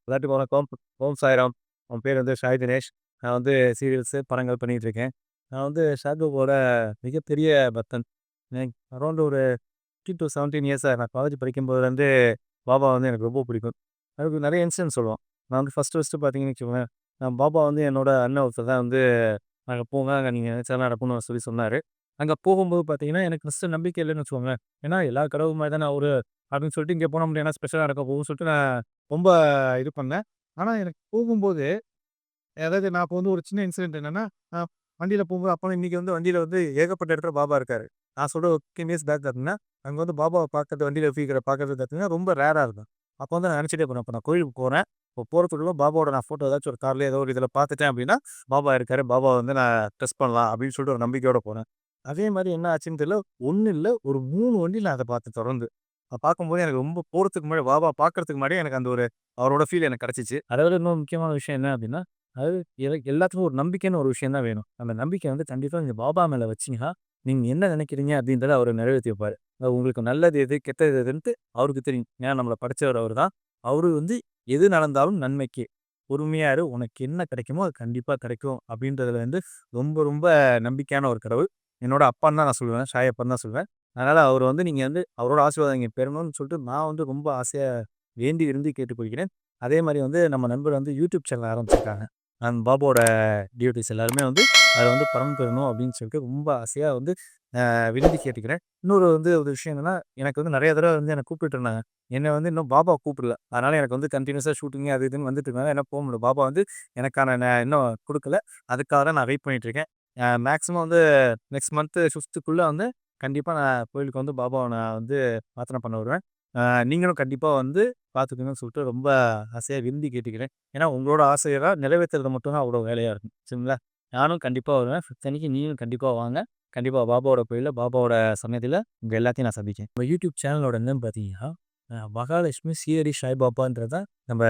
விளையாட்டு வணக்கம். ஓம் சாய்ராம். அவன் பேர் வந்து சாய் தினேஷ். நான் வந்து சீரியல்ஸு, படங்கள் பண்ணிட்டுருக்கேன். நான் வந்து ஷாருக்காவோட மிகப்பெரிய பக்தன். அரௌண்ட் ஒரு 15 to 17 இயர்ஸா நான் காலேஜ் படிக்கும்போதுலேருந்து பாபா வந்து எனக்கு ரொம்ப பிடிக்கும். அதுக்கு நெறைய இன்சிடென்ட்ஸ் சொல்லுவோம். நான் வந்து ஃபர்ஸ்ட்டு பார்த்தீங்கன்னு வச்சுக்கோங்களேன், நான் பாபா வந்து என்னோட அண்ணன் ஒருத்தர் தான் வந்து "அங்க போங்க, அங்க நீங்க நெனச்சதெல்லாம் நடக்கும்னு" சொல்லி சொன்னாரு. அங்க போகும்போது பார்த்தீங்கன்னா, எனக்கு ஃபர்ஸ்ட்டு நம்பிக்கை இல்லன்னு வச்சுக்கோங்களேன். ஏன்னா எல்லா கடவுள் மாரி தானே அவரு அப்படின்னு சொல்லிட்டு இங்க போனா மட்டும் என்ன ஸ்பெஷலா நடக்க போகுதுன்னு சொல்லிட்டு நான் ரொம்ப இது பண்ணேன். ஆனா எனக்கு போகும்போது, அதாவது நான் அப்போ வந்து ஒரு சின்ன இன்சிடென்ட் என்னன்னா, அ வண்டியில போகும்போது அப்ப இன்னைக்கு வந்து வண்டியில வந்து ஏகப்பட்ட இடத்துல பாபா இருக்காரு. நான் சொல்ற ஒரு 15 இயர்ஸ் பேக் பார்த்தீங்கன்னா, அங்க வந்து பாபாவ பார்க்கறது வண்டியில பார்க்கறது பார்த்தீங்கன்னா, ரொம்ப ரேரா இருக்கும். அப்போ வந்து நான் நினைச்சிட்டே போனேன். அப்ப நான் கோயிலுக்கு போறேன். இப்போ போறதுக்குள்ள பாபாவோட நான் ஃபோட்டோ ஏதாச்சும் ஒரு கார்லயோ ஏதோ ஒரு இதில பார்த்துட்டேன் அப்படின்னா, பாபா இருக்காரு. பாபாவ வந்து நான் டெஸ்ட் பண்ணலாம் அப்படின்னு சொல்லிட்டு ஒரு நம்பிக்கையோட போனேன். அதே மாரி என்ன ஆச்சுன்னு தெரியல. 1 இல்ல ஒரு 3 வண்டியில நான் அத பார்த்தேன் தொடர்ந்து. பார்க்கும்போது எனக்கு ரொம்ப போறதுக்கு முன்னாடி பாபா பார்க்கறதுக்கு முன்னாடியே எனக்கு அந்த ஒரு அவரோட ஃபீல் எனக்கு கிடைச்சுச்சு. அத விட இன்னொரு முக்கியமான விஷயம் என்ன அப்டின்னா, அதாவது எல்லாத்துக்கும் ஒரு நம்பிக்கைன்னு ஒரு விஷயம் தான் வேணும். அந்த நம்பிக்கை வந்து கண்டிப்பா நீங்க பாபா மேல வச்சீங்கன்னா, நீங்க என்ன நினைக்கிறீங்க அப்டின்றத அவரு நிறைவேத்தி வைப்பாரு. உங்களுக்கு நல்லது எது, கெட்டது எதுன்ட்டு அவருக்கு தெரியும். ஏன்னா நம்மள படைச்சவர் அவரு தான். அவரு வந்து எது நடந்தாலும் நன்மைக்கே. பொறுமையா இரு. உனக்கு என்ன கிடைக்குமோ அது கண்டிப்பா கிடைக்கும் அப்டின்றதுல வந்து ரொம்ப ரொம்ப நம்பிக்கையான ஒரு கடவுள். என்னோட அப்பான்னு தான் நான் சொல்லுவேன். சாய் அப்பான்னு தான் சொல்லுவேன். அதனால அவரு வந்து நீங்க வந்து அவரோட ஆசீர்வாதம் நீங்க பெறணும்னு சொல்லிட்டு நான் வந்து ரொம்ப ஆசையா வேண்டி விரும்பி கேட்டுக்கொள்கிறேன். அதே மாரி வந்து நம்ம நண்பர் வந்து யூடியூப் சேனல் ஆரம்பிச்சிருக்காங்க. பாபாவோட டிவோட்டீஸ் எல்லாருமே வந்து அதில வந்து பலன் பெறணும் அப்படின்னு சொல்லிட்டு ரொம்ப ஆசையா வந்து விரும்பி கேட்டுக்கிறேன். இன்னொரு வந்து ஒரு விஷயம் என்னன்னா, எனக்கு வந்து நெறைய தடவ வந்து என்ன கூப்பிட்டுட்டு இருந்தாங்க. என்ன வந்து இன்னும் பாபா கூப்பிடல. அதனால எனக்கு வந்து கன்டினியூஸா ஷூட்டிங் அது இதுன்னு வந்துட்டு இருக்கனால என்னால போ முடியல. பாபா வந்து எனக்கான இன்னும் குடுக்கல. அதுக்காக தான் நான் வெயிட் பண்ணிட்டு இருக்கேன். மேக்ஸிமம் வந்து நெக்ஸ்ட் மந்த் 5த்துக்குள்ள வந்து கண்டிப்பா நான் கோயிலுக்கு வந்து பாபாவ நான் வந்து பிரார்த்தனை பண்ண வருவேன். அ நீங்களும் கண்டிப்பா வந்து பார்த்துக்கணும்னு சொல்லிட்டு ரொம்ப ஆசையா விரும்பி கேட்டுக்கிறேன். ஏன்னா உங்களோட ஆசையெல்லாம் நிறைவேத்துறது மட்டும் தான் அவ்வளோ வேலையா இருக்கும். சரிங்களா? நானும் கண்டிப்பா வருவேன். 5த் அன்னைக்கு நீங்களும் கண்டிப்பா வாங்க. கண்டிப்பா பாபாவோட கோயில்ல, பாபாவோட சன்னதில உங்க எல்லாத்தையும் நான் சந்திக்கிறேன். நம்ம யூடியூப் சேனலோட நேம் பார்த்தீங்கன்னா, மகாலட்சுமி ஸ்ரீஹரி சாய்பாபான்றது தான் நம்ம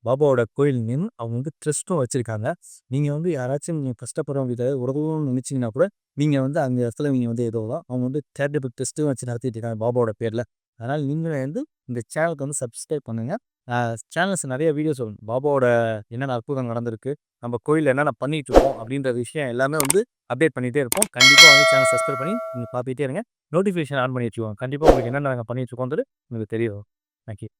பாபாவோட கோயில் நேம். அவங்க வந்து ட்ரஸ்ட்டும் வச்சிருக்காங்க. நீங்க வந்து யாராச்சும் நீங்க கஷ்டப்படுறவங்களுக்கு ஏதாவது உதவணும்னு நினைச்சீங்கன்னா கூட, நீங்க வந்து அந்த இடத்துல நீங்க வந்து உதவலாம். அவங்க வந்து சேரிட்டபிள் ட்ரஸ்ட்டும் வச்சு நடத்திட்டு இருக்காங்க பாபாவோட பேர்ல. அதனால நீங்களும் வந்து இந்த சேனலுக்கு வந்து சப்ஸ்கிரைப் பண்ணுங்க. அ சேனல்ஸ் நெறைய வீடியோஸ் வரும். பாபாவோட என்னென்ன அற்புதம் நடந்திருக்கு, நம்ம கோயில்ல என்னென்ன பண்ணிட்டு இருக்கோம் அப்படின்ற விஷயம் எல்லாமே வந்து அப்டேட் பண்ணிட்டே இருப்போம். கண்டிப்பா வந்து சேனல் சப்ஸ்கிரைப் பண்ணி நீங்க பார்த்துட்டே இருங்க. நோட்டிஃபிகேஷன் ஆன் பண்ணி வச்சுக்கோங்க. கண்டிப்பா உங்களுக்கு என்னென்ன நாங்க பண்ணிட்டு இருக்கோம்ன்றது உங்களுக்கு தெரிய வரும். Thank you.